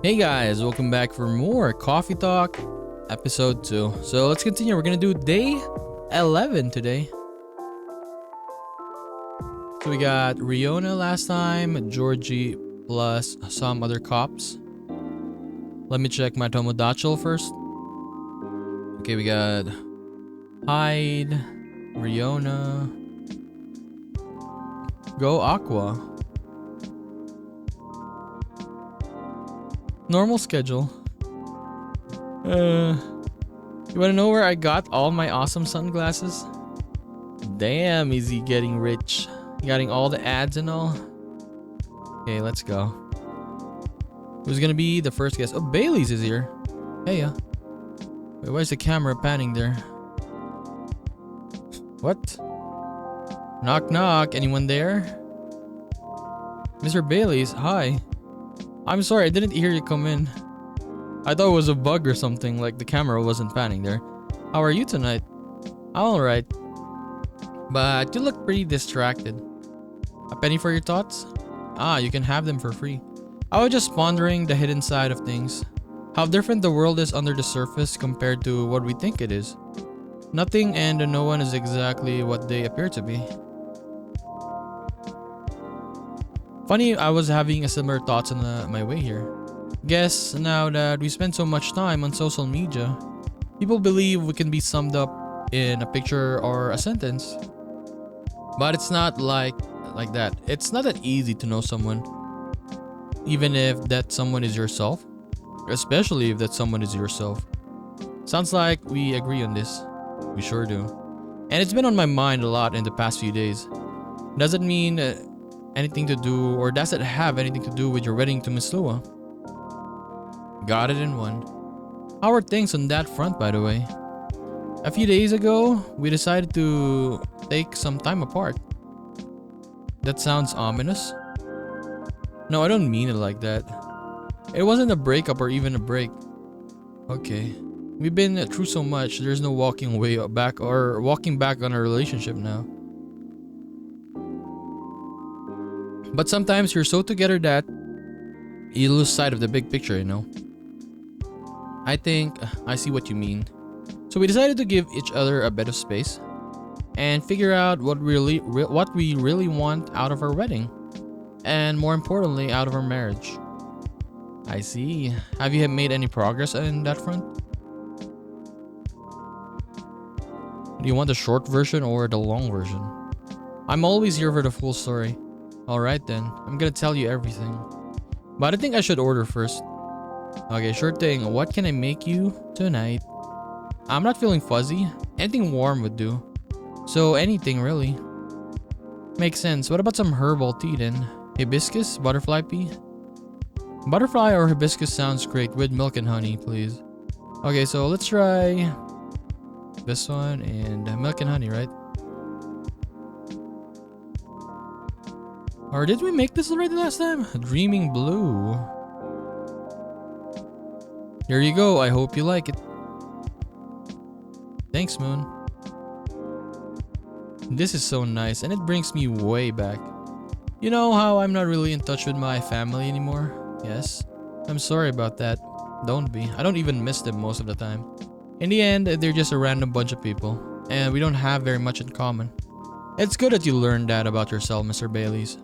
Hey guys, welcome back for more Coffee Talk episode 2. So let's continue. We're gonna do day 11 today. So we got Riona last time, Georgie plus some other cops. Let me check my Tomodachi first. Okay, we got Hyde, Riona, Go Aqua. Normal schedule. You wanna know where I got all my awesome sunglasses? Damn, is he getting rich? Getting all the ads and all. Okay, let's go. Who's gonna be the first guest? Oh, Bailey's is here. Hey, wait, why is the camera panning there? What? Knock knock, anyone there? Mr. Bailey's, hi. I'm sorry, I didn't hear you come in. I thought it was a bug or something, like the camera wasn't panning there. How are you tonight? I'm alright. But you look pretty distracted. A penny for your thoughts? Ah, you can have them for free. I was just pondering the hidden side of things. How different the world is under the surface compared to what we think it is. Nothing and no one is exactly what they appear to be. Funny, I was having a similar thoughts on my way here. Guess now that we spend so much time on social media, people believe we can be summed up in a picture or a sentence. But it's not like that. It's not that easy to know someone, even if that someone is yourself, especially if that someone is yourself. Sounds like we agree on this. We sure do. And it's been on my mind a lot in the past few days. Does it mean anything to do, or does it have anything to do with your wedding to Miss Lua? Got it in one. How are things on that front, by the way? A few days ago, we decided to take some time apart. That sounds ominous. No, I don't mean it like that. It wasn't a breakup or even a break. Okay. We've been through so much, there's no walking way back or walking back on our relationship now. But sometimes you're so together that you lose sight of the big picture, you know? I think I see what you mean. So we decided to give each other a bit of space and figure out what we really want out of our wedding, and more importantly, out of our marriage. I see. Have you made any progress in that front? Do you want the short version or the long version? I'm always here for the full story. Alright then, I'm gonna tell you everything. But I think I should order first. Okay, sure thing. What can I make you tonight? I'm not feeling fuzzy. Anything warm would do. So anything really. Makes sense. What about some herbal tea then? Hibiscus Butterfly tea? Butterfly or hibiscus sounds great with milk and honey, please. Okay, so let's try this one and milk and honey, right? Or did we make this already last time? Dreaming Blue. Here you go. I hope you like it. Thanks, Moon. This is so nice, and it brings me way back. You know how I'm not really in touch with my family anymore? Yes. I'm sorry about that. Don't be. I don't even miss them most of the time. In the end, they're just a random bunch of people, and we don't have very much in common. It's good that you learned that about yourself, Mr. Bailey's.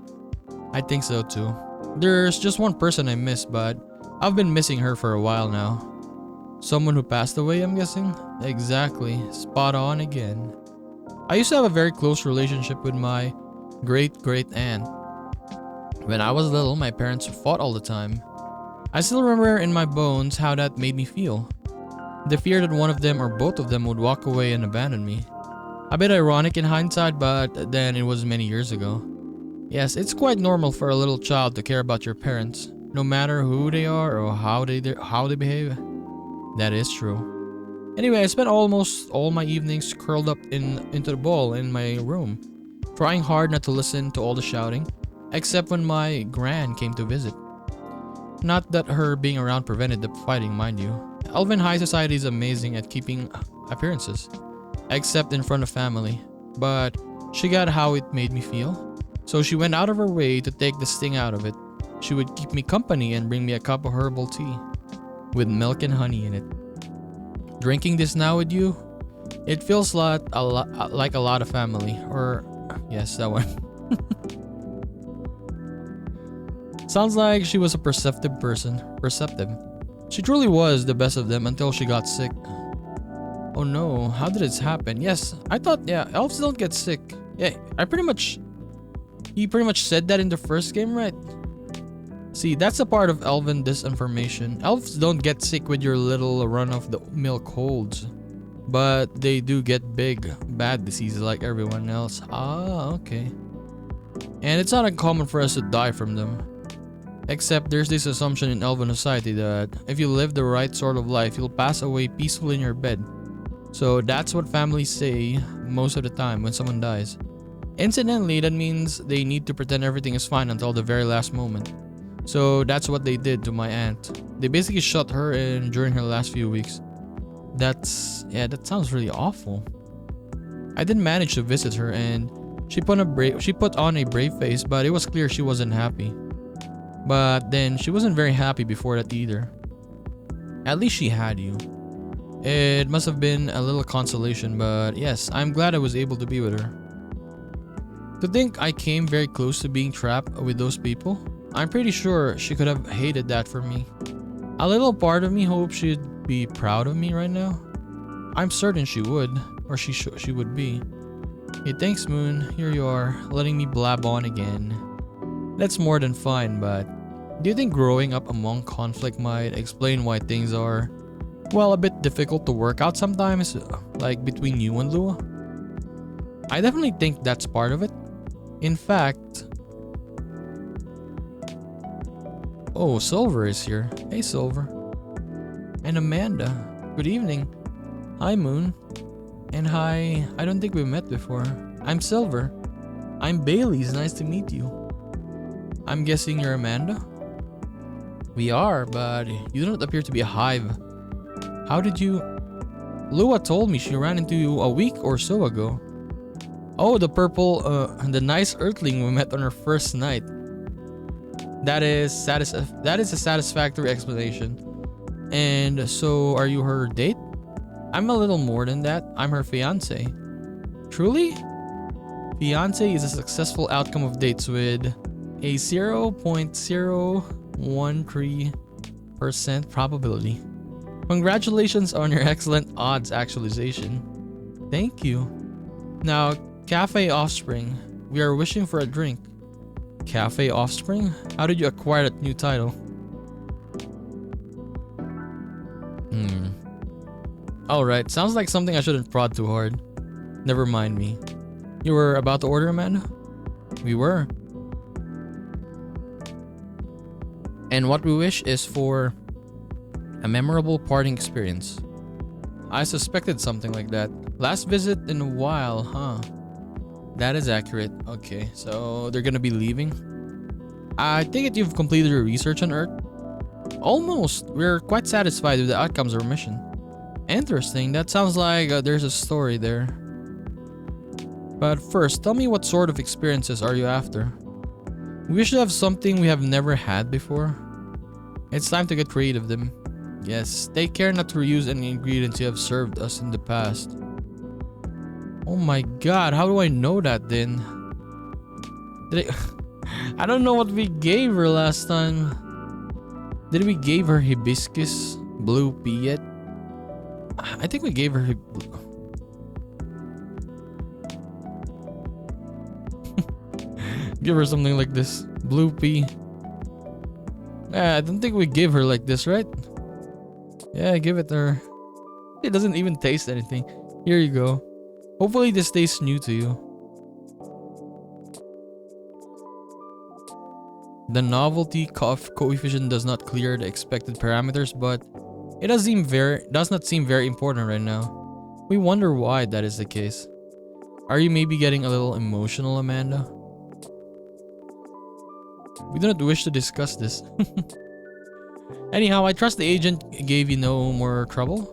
I think so too. There's just one person I miss, but I've been missing her for a while now. Someone who passed away, I'm guessing? Exactly. Spot on again. I used to have a very close relationship with my great-great-aunt. When I was little, my parents fought all the time. I still remember in my bones how that made me feel. The fear that one of them or both of them would walk away and abandon me. A bit ironic in hindsight, but then it was many years ago. Yes, it's quite normal for a little child to care about your parents, no matter who they are or how they behave. That is true. Anyway, I spent almost all my evenings curled up into the ball in my room, trying hard not to listen to all the shouting, except when my gran came to visit. Not that her being around prevented the fighting, mind you. Elven high society is amazing at keeping appearances, except in front of family, but she got how it made me feel. So she went out of her way to take the sting out of it. she would keep me company and bring me a cup of herbal tea with milk and honey in it. Drinking this now with you, it feels like like a lot of family. Or, yes, that one. Sounds like she was a perceptive person. Perceptive. She truly was the best of them until she got sick. Oh no, how did this happen? Yes, I thought, yeah, elves don't get sick. Yeah, he pretty much said that in the first game, right? See, that's a part of elven disinformation. Elves don't get sick with your little run-of-the-mill colds. But they do get big, bad diseases like everyone else. Ah, okay. And it's not uncommon for us to die from them. Except there's this assumption in elven society that if you live the right sort of life, you'll pass away peacefully in your bed. So that's what families say most of the time when someone dies. Incidentally, that means they need to pretend everything is fine until the very last moment. So that's what they did to my aunt. They basically shut her in during her last few weeks. That sounds really awful. I didn't manage to visit her and she put on a brave face, but it was clear she wasn't happy. But then she wasn't very happy before that either. At least she had you. It must have been a little consolation, but yes, I'm glad I was able to be with her. To think I came very close to being trapped with those people, I'm pretty sure she could have hated that for me. A little part of me hopes she'd be proud of me right now. I'm certain she would, or she would be. Hey, thanks Moon, here you are, letting me blab on again. That's more than fine, but do you think growing up among conflict might explain why things are, well, a bit difficult to work out sometimes, like between you and Lua? I definitely think that's part of it. In fact... Oh, Silver is here. Hey, Silver. And Amanda. Good evening. Hi, Moon. And hi, I don't think we've met before. I'm Silver. I'm Bailey's. Nice to meet you. I'm guessing you're Amanda? We are, but you don't appear to be a hive. How did you... Lua told me she ran into you a week or so ago. Oh, the the nice earthling we met on our first night. That is a satisfactory explanation. And so, are you her date? I'm a little more than that. I'm her fiance. Truly? Fiance is a successful outcome of dates with a 0.013% probability. Congratulations on your excellent odds actualization. Thank you. Now, Cafe Offspring, we are wishing for a drink. Cafe Offspring? How did you acquire that new title? Alright, sounds like something I shouldn't prod too hard. Never mind me. You were about to order, Amanda? We were. And what we wish is for a memorable parting experience. I suspected something like that. Last visit in a while, huh? That is accurate. Okay, so they're gonna be leaving. I take it you've completed your research on Earth? Almost. We're quite satisfied with the outcomes of our mission. Interesting. That sounds like there's a story there. But first, tell me what sort of experiences are you after? We should have something we have never had before. It's time to get creative then. Yes, take care not to reuse any ingredients you have served us in the past. Oh my god, how do I know that then? I don't know what we gave her last time. Did we give her hibiscus blue pea yet? I think we gave her give her something like this. Blue pea. I don't think we give her like this, right? Yeah, give it to her. It doesn't even taste anything. Here you go. Hopefully this tastes new to you. The novelty coefficient does not clear the expected parameters, but it does not seem very important right now. We wonder why that is the case. Are you maybe getting a little emotional, Amanda? We do not wish to discuss this. Anyhow, I trust the agent gave you no more trouble?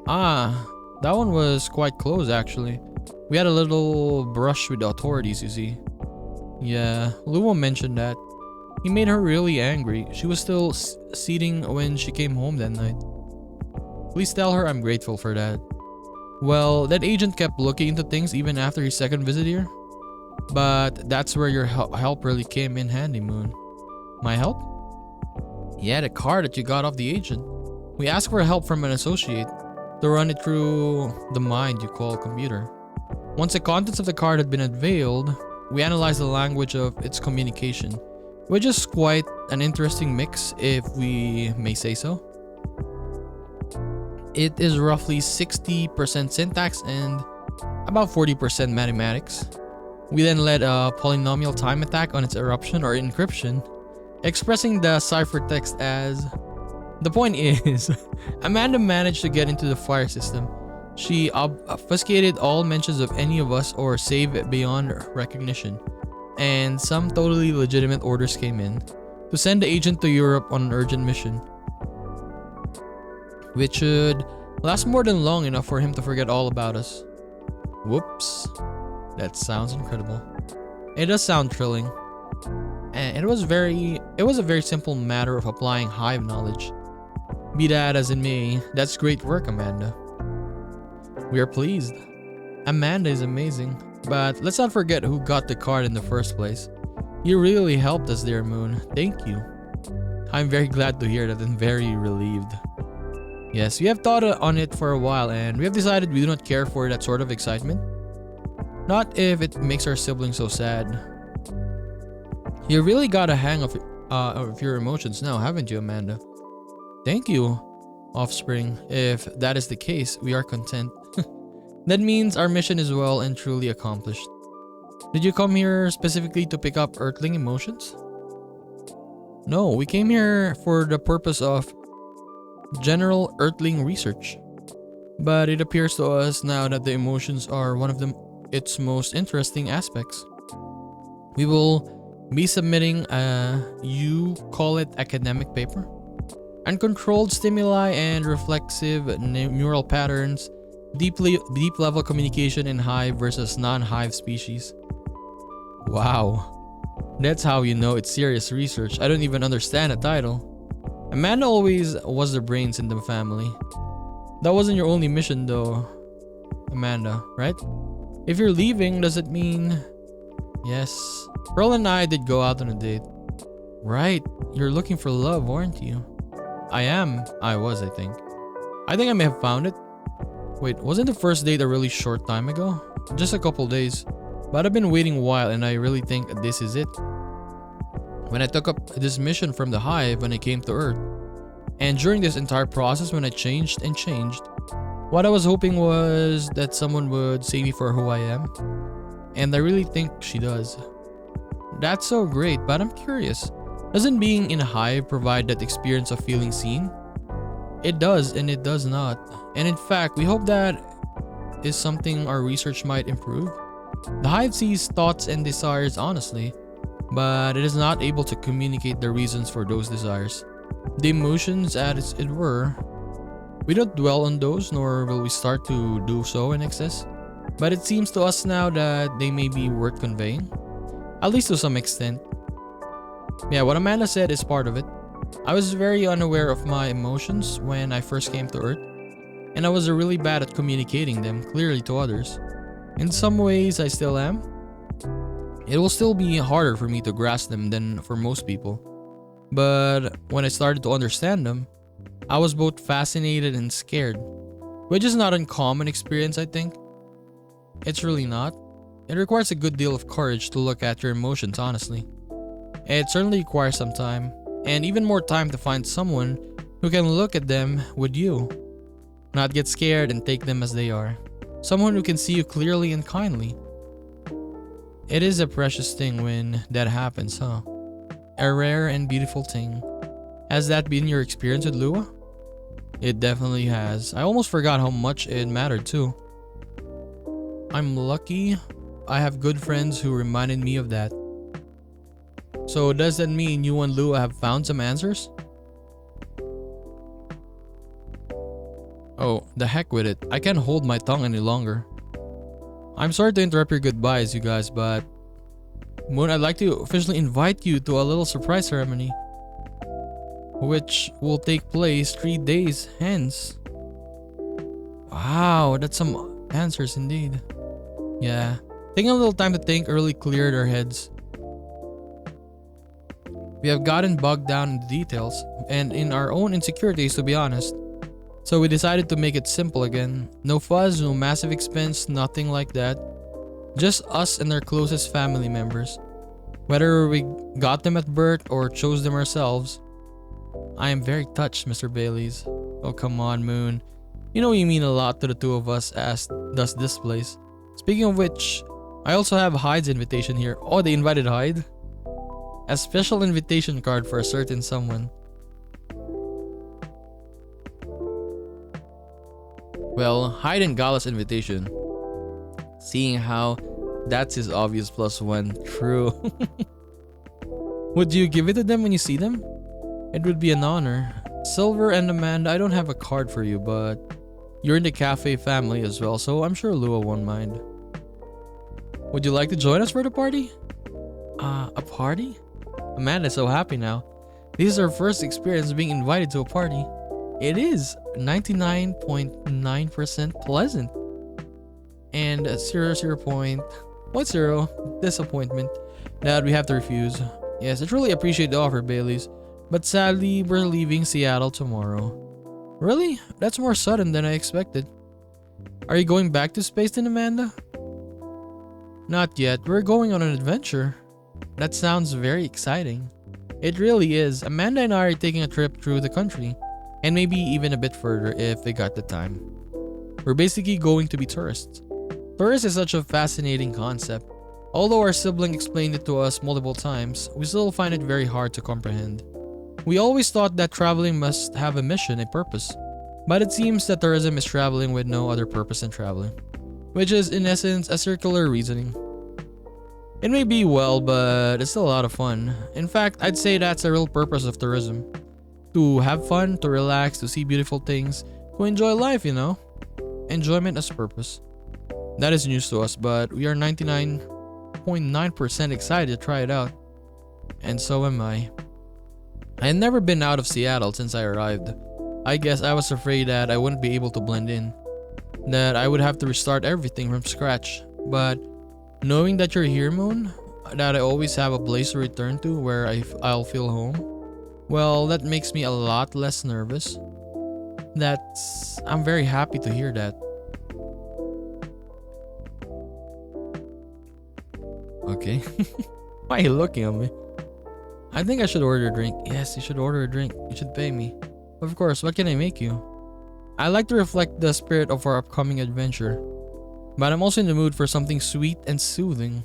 Ah, that one was quite close actually. We had a little brush with the authorities, you see. Yeah, Luo mentioned that. He made her really angry. She was still seething when she came home that night. Please tell her I'm grateful for that. Well, that agent kept looking into things even after his second visit here. But that's where your help really came in handy, Moon. My help? Yeah, the card that you got off the agent. We asked for help from an associate to run it through the mind you call computer. Once the contents of the card had been unveiled, we analyzed the language of its communication, which is quite an interesting mix, if we may say so. It is roughly 60% syntax and about 40% mathematics. We then led a polynomial time attack on its eruption or encryption, expressing the ciphertext as... The point is, Amanda managed to get into the fire system. She obfuscated all mentions of any of us or save it beyond recognition, and some totally legitimate orders came in to send the agent to Europe on an urgent mission, which should last more than long enough for him to forget all about us. Whoops. That sounds incredible. It does sound thrilling. And it was a very simple matter of applying hive knowledge. Be that as it may, that's great work, Amanda. We are pleased. Amanda is amazing. But let's not forget who got the card in the first place. You really helped us there, Moon. Thank you. I'm very glad to hear that and very relieved. Yes, we have thought on it for a while and we have decided we do not care for that sort of excitement. Not if it makes our siblings so sad. You really got a hang of your emotions now, haven't you, Amanda? Thank you, Offspring. If that is the case, we are content. That means our mission is well and truly accomplished. Did you come here specifically to pick up Earthling emotions? No, we came here for the purpose of general Earthling research. But it appears to us now that the emotions are one of its most interesting aspects. We will be submitting you call it academic paper. Uncontrolled stimuli and reflexive neural patterns, deep level communication in hive versus non-hive species. Wow, that's how you know it's serious research. I don't even understand the title. Amanda always was the brains in the family. That wasn't your only mission though, Amanda, right? If you're leaving, does it mean... Yes, Pearl and I did go out on a date. Right, you're looking for love, aren't you? I was, I think. I think I may have found it. Wait, wasn't the first date a really short time ago? Just a couple days. But I've been waiting a while and I really think this is it. When I took up this mission from the hive when I came to Earth, and during this entire process when I changed and changed, what I was hoping was that someone would see me for who I am. And I really think she does. That's so great, but I'm curious. Doesn't being in a hive provide that experience of feeling seen? It does and it does not. And in fact, we hope that is something our research might improve. The hive sees thoughts and desires honestly, but it is not able to communicate the reasons for those desires. The emotions, as it were. We don't dwell on those, nor will we start to do so in excess. But it seems to us now that they may be worth conveying, at least to some extent. Yeah, what Amanda said is part of it. I was very unaware of my emotions when I first came to Earth, and I was really bad at communicating them clearly to others. In some ways, I still am. It will still be harder for me to grasp them than for most people. But when I started to understand them, I was both fascinated and scared, which is not an uncommon experience, I think. It's really not. It requires a good deal of courage to look at your emotions honestly. It certainly requires some time, and even more time to find someone who can look at them with you, not get scared and take them as they are. Someone who can see you clearly and kindly. It is a precious thing when that happens, huh? A rare and beautiful thing. Has that been your experience with Lua? It definitely has. I almost forgot how much it mattered too. I'm lucky I have good friends who reminded me of that. So does that mean you and Lua have found some answers? Oh, the heck with it. I can't hold my tongue any longer. I'm sorry to interrupt your goodbyes, you guys, but Moon, I'd like to officially invite you to a little surprise ceremony, which will take place 3 days hence. Wow, that's some answers indeed. Yeah, taking a little time to think really cleared our heads. We have gotten bogged down in the details and in our own insecurities, to be honest. So we decided to make it simple again. No fuss, no massive expense, nothing like that. Just us and our closest family members. Whether we got them at birth or chose them ourselves. I am very touched, Mr. Baileys. Oh, come on, Moon. You know you mean a lot to the two of us, as does this place. Speaking of which, I also have Hyde's invitation here. Oh, they invited Hyde? A special invitation card for a certain someone. Well, Hyde and Gala's invitation. Seeing how that's his obvious +1. True. Would you give it to them when you see them? It would be an honor. Silver and Amanda, I don't have a card for you, but you're in the cafe family as well, so I'm sure Lua won't mind. Would you like to join us for the party? A party? Amanda's so happy now. This is her first experience being invited to a party. It is 99.9% pleasant. And 0.0 disappointment that we have to refuse. Yes, I truly appreciate the offer, Baileys. But sadly, we're leaving Seattle tomorrow. Really? That's more sudden than I expected. Are you going back to space then, Amanda? Not yet. We're going on an adventure. That sounds very exciting. It really is. Amanda and I are taking a trip through the country. And maybe even a bit further if we got the time. We're basically going to be tourists. Tourist is such a fascinating concept. Although our sibling explained it to us multiple times, we still find it very hard to comprehend. We always thought that traveling must have a mission, a purpose. But it seems that tourism is traveling with no other purpose than traveling. Which is in essence a circular reasoning. It may be well, but it's still a lot of fun. In fact, I'd say that's the real purpose of tourism. To have fun, to relax, to see beautiful things, to enjoy life, you know? Enjoyment as purpose. That is news to us, but we are 99.9% excited to try it out. And so am I. I had never been out of Seattle since I arrived. I guess I was afraid that I wouldn't be able to blend in. That I would have to restart everything from scratch. But knowing that you're here, Moon, that I always have a place to return to where I'll feel home, well, that makes me a lot less nervous. I'm very happy to hear that. Okay. Why are you looking at me? I think I should order a drink. Yes, you should order a drink. You should pay me. Of course, what can I make you? I like to reflect the spirit of our upcoming adventure. But I'm also in the mood for something sweet and soothing.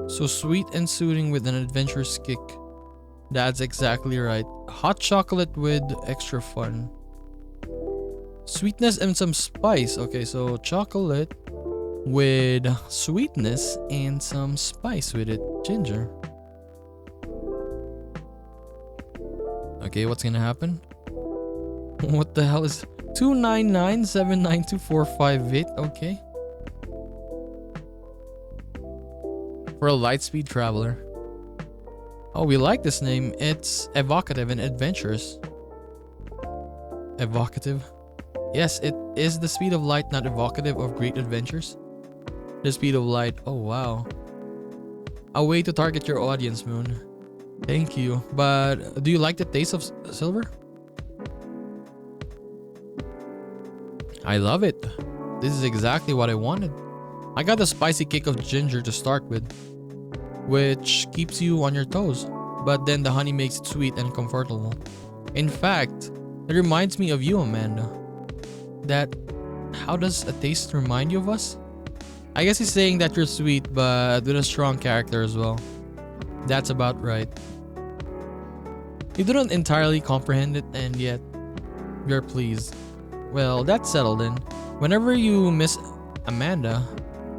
So sweet and soothing with an adventurous kick. That's exactly right. Hot chocolate with extra fun. Sweetness and some spice. Okay, so chocolate with sweetness and some spice with it. Ginger. Okay, what's gonna happen? What the hell is 299792458? Okay. For a lightspeed traveler. Oh, we like this name. It's evocative and adventurous. Evocative? Yes, it is the speed of light, not evocative of great adventures. The speed of light. Oh, wow. A way to target your audience, Moon. Thank you. But do you like the taste of silver? I love it. This is exactly what I wanted. I got the spicy kick of ginger to start with, which keeps you on your toes, but then the honey makes it sweet and comfortable. In fact, it reminds me of you, Amanda. How does a taste remind you of us? I guess he's saying that you're sweet, but with a strong character as well. That's about right. You do not entirely comprehend it, and yet you're pleased. Well, that's settled then. Whenever you miss Amanda,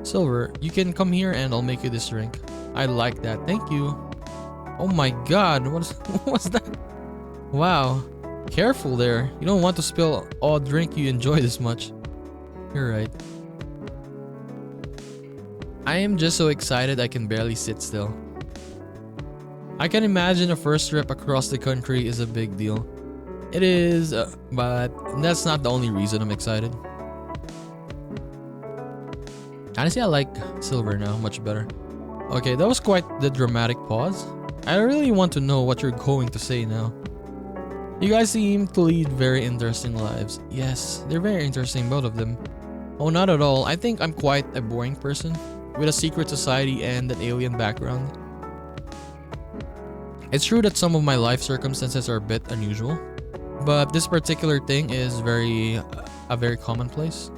Silver, you can come here and I'll make you this drink. I like that. Thank you. Oh my god, what's that? Wow. Careful there. You don't want to spill all drink you enjoy this much. You're right. I am just so excited I can barely sit still. I can imagine a first trip across the country is a big deal. It is, but that's not the only reason I'm excited. Honestly, I like Silver now much better. Okay, that was quite the dramatic pause. I really want to know what you're going to say now. You guys seem to lead very interesting lives. Yes, they're very interesting, both of them. Oh, not at all. I think I'm quite a boring person with a secret society and an alien background. It's true that some of my life circumstances are a bit unusual, but this particular thing is a very commonplace.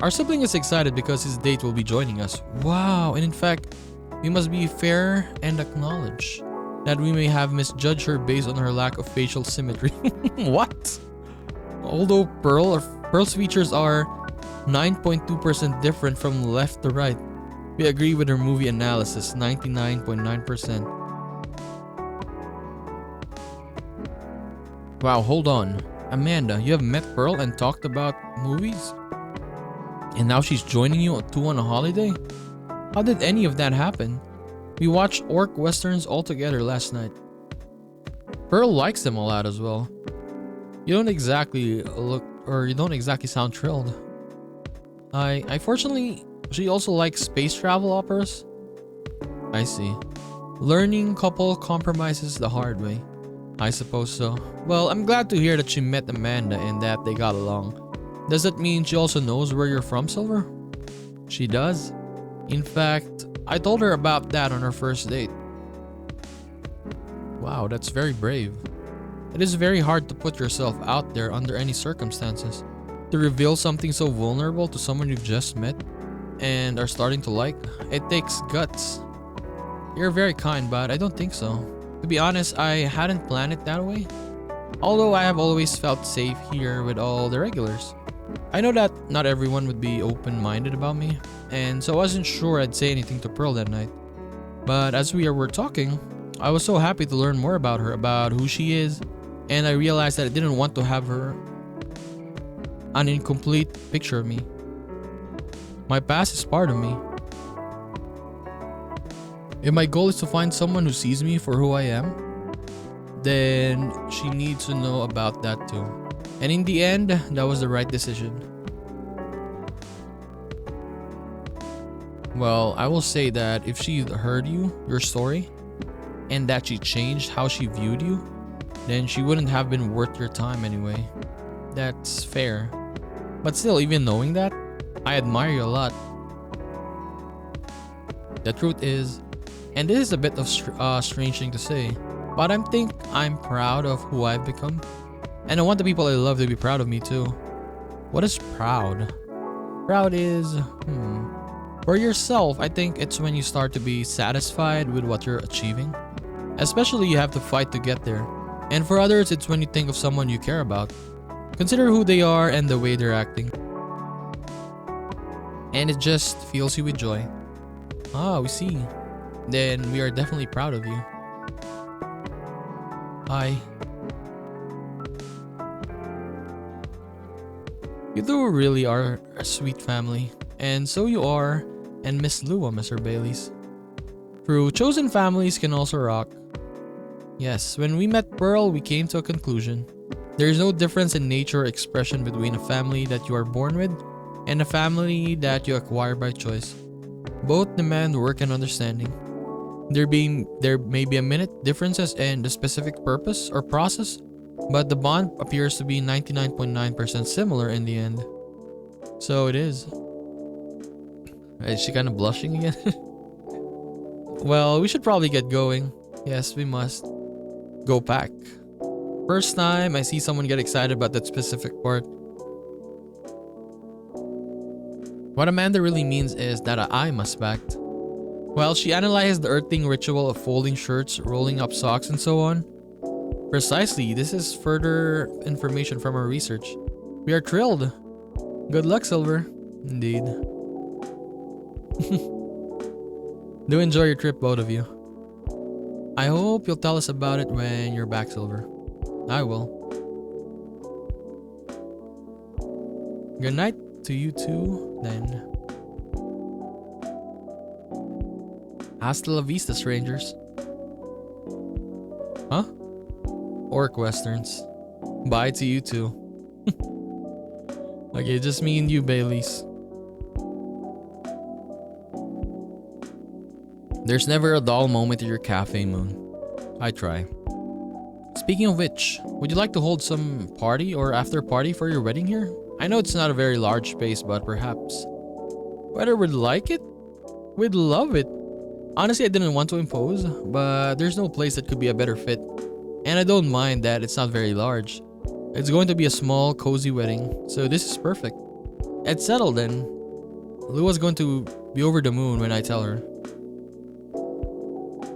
Our sibling is excited because his date will be joining us. Wow, and in fact, we must be fair and acknowledge that we may have misjudged her based on her lack of facial symmetry. What? Although Pearl's features are 9.2% different from left to right, we agree with her movie analysis, 99.9%. Wow, hold on. Amanda, you have met Pearl and talked about movies? And now she's joining you on a holiday? How did any of that happen? We watched orc westerns all together last night. Pearl likes them a lot as well. You don't exactly sound thrilled. I fortunately, she also likes space travel operas. I see. Learning couple compromises the hard way. I suppose so. Well, I'm glad to hear that she met Amanda and that they got along. Does that mean she also knows where you're from, Silver? She does. In fact, I told her about that on our first date. Wow, that's very brave. It is very hard to put yourself out there under any circumstances. To reveal something so vulnerable to someone you've just met and are starting to like, it takes guts. You're very kind, but I don't think so. To be honest, I hadn't planned it that way. Although I have always felt safe here with all the regulars. I know that not everyone would be open-minded about me, and so I wasn't sure I'd say anything to Pearl that night. But as we were talking, I was so happy to learn more about her, about who she is, and I realized that I didn't want to have her an incomplete picture of me. My past is part of me. If my goal is to find someone who sees me for who I am, then she needs to know about that too. And in the end, that was the right decision. Well, I will say that if she heard your story, and that she changed how she viewed you, then she wouldn't have been worth your time anyway. That's fair. But still, even knowing that, I admire you a lot. The truth is, and this is a bit of strange thing to say, but I'm proud of who I've become. And I want the people I love to be proud of me too. What is proud? Proud is, For yourself, I think it's when you start to be satisfied with what you're achieving. Especially you have to fight to get there. And for others, it's when you think of someone you care about. Consider who they are and the way they're acting. And it just fills you with joy. Ah, we see. Then we are definitely proud of you. Hi. You two really are a sweet family. And so you are, and Miss Lua, Mr. Baileys. True, chosen families can also rock. Yes, when we met Pearl, we came to a conclusion. There is no difference in nature or expression between a family that you are born with and a family that you acquire by choice. Both demand work and understanding. There may be a minute differences in the specific purpose or process, but the bond appears to be 99.9% similar in the end. So it is. Is she kind of blushing again? Well, we should probably get going. Yes, we must. Go pack. First time I see someone get excited about that specific part. What Amanda really means is that I must pack. Well, she analyzed the earthing ritual of folding shirts, rolling up socks, and so on. Precisely, this is further information from our research. We are thrilled. Good luck, Silver. Indeed. Do enjoy your trip, both of you. I hope you'll tell us about it when you're back, Silver. I will. Good night to you too, then. Hasta la vista, strangers. Huh? Orc westerns. Bye to you too. Okay, just me and you, Baileys. There's never a dull moment at your cafe, Moon. I try. Speaking of which, would you like to hold some party or after party for your wedding here? I know it's not a very large space, but perhaps. Whether we'd like it? We'd love it. Honestly, I didn't want to impose, but there's no place that could be a better fit. And I don't mind that it's not very large. It's going to be a small, cozy wedding, so this is perfect. It's settled then. Lua's going to be over the moon when I tell her.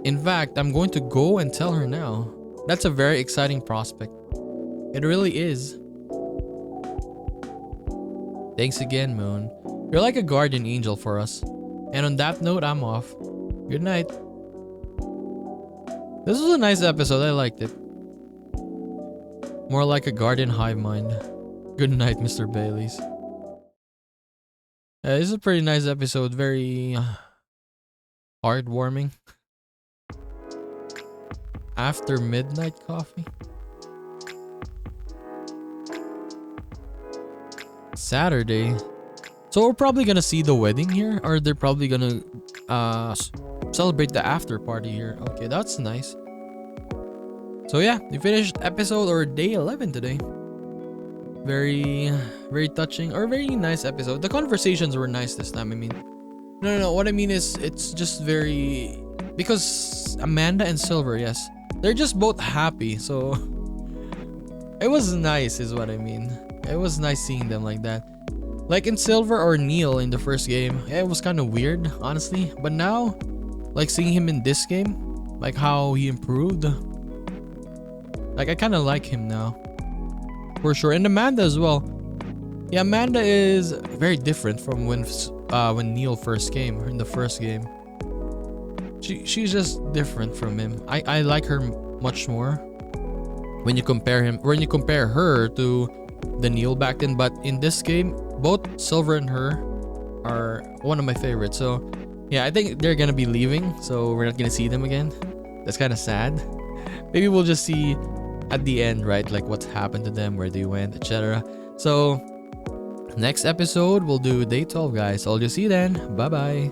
In fact, I'm going to go and tell her now. That's a very exciting prospect. It really is. Thanks again, Moon. You're like a guardian angel for us. And on that note, I'm off. Good night. This was a nice episode. I liked it. More like a guardian hive mind. Good night, Mr. Baileys. This is a pretty nice episode. Very heartwarming. After midnight coffee. Saturday. So we're probably gonna see the wedding here, or they're probably gonna celebrate the after party here. Okay, that's nice. So yeah, we finished episode or day 11 today. Very touching or very nice episode. The conversations were nice this time. I mean, no. What I mean is, it's just very, because Amanda and Silver, yes, they're just both happy. So it was nice, is what I mean. It was nice seeing them like that. Like in Silver or Neil in the first game, it was kind of weird, honestly. But now, like seeing him in this game, like how he improved, like I kind of like him now, for sure. And Amanda as well. Yeah, Amanda is very different from when Neil first came in the first game. She's just different from him. I like her much more when you compare her to the Neil back then. But in this game, both Silver and her are one of my favorites. So yeah, I think they're gonna be leaving, so we're not gonna see them again. That's kind of sad. Maybe we'll just see at the end, right, like what's happened to them, where they went, etc. So next episode we'll do day 12, guys. I'll just see you then. Bye bye.